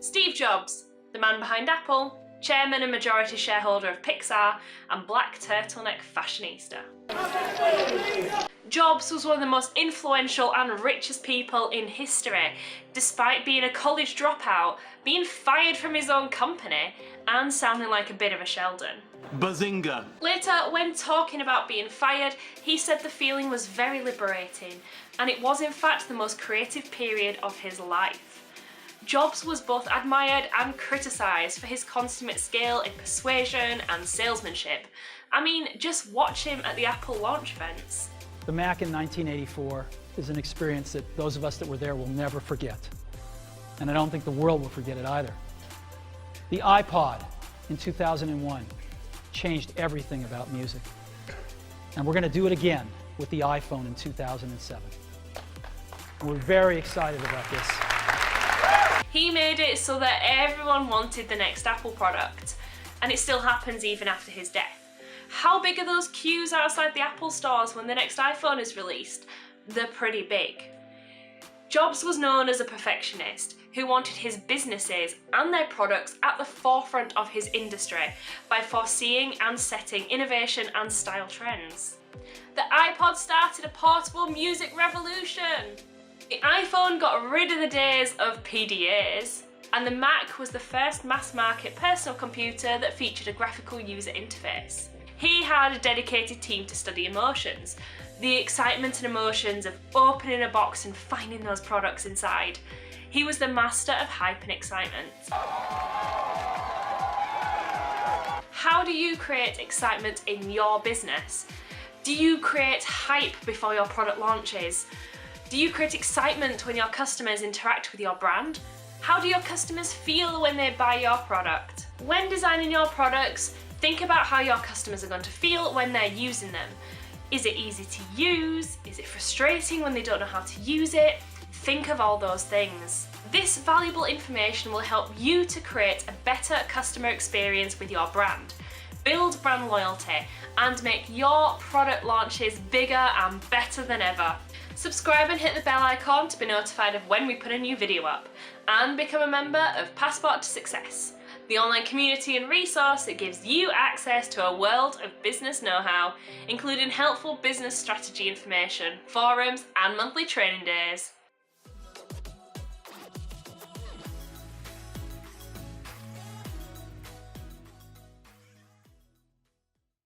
Steve Jobs, the man behind Apple, chairman and majority shareholder of Pixar, and black turtleneck fashionista. Jobs was one of the most influential and richest people in history, despite being a college dropout, being fired from his own company, and sounding like a bit of a Sheldon. Bazinga! Later, when talking about being fired, he said the feeling was very liberating, and it was in fact the most creative period of his life. Jobs was both admired and criticised for his consummate skill in persuasion and salesmanship. I mean, just watch him at the Apple launch events. The Mac in 1984 is an experience that those of us that were there will never forget. And I don't think the world will forget it either. The iPod in 2001 changed everything about music. And we're going to do it again with the iPhone in 2007. And we're very excited about this. He made it so that everyone wanted the next Apple product, and it still happens even after his death. How big are those queues outside the Apple stores when the next iPhone is released? They're pretty big. Jobs was known as a perfectionist who wanted his businesses and their products at the forefront of his industry by foreseeing and setting innovation and style trends. The iPod started a portable music revolution. The iPhone got rid of the days of PDAs, and the Mac was the first mass-market personal computer that featured a graphical user interface. He had a dedicated team to study emotions, the excitement and emotions of opening a box and finding those products inside. He was the master of hype and excitement. How do you create excitement in your business? Do you create hype before your product launches? Do you create excitement when your customers interact with your brand? How do your customers feel when they buy your product? When designing your products, think about how your customers are going to feel when they're using them. Is it easy to use? Is it frustrating when they don't know how to use it? Think of all those things. This valuable information will help you to create a better customer experience with your brand, build brand loyalty, and make your product launches bigger and better than ever. Subscribe and hit the bell icon to be notified of when we put a new video up, and become a member of Passport to Success, the online community and resource that gives you access to a world of business know-how, including helpful business strategy information, forums, and monthly training days.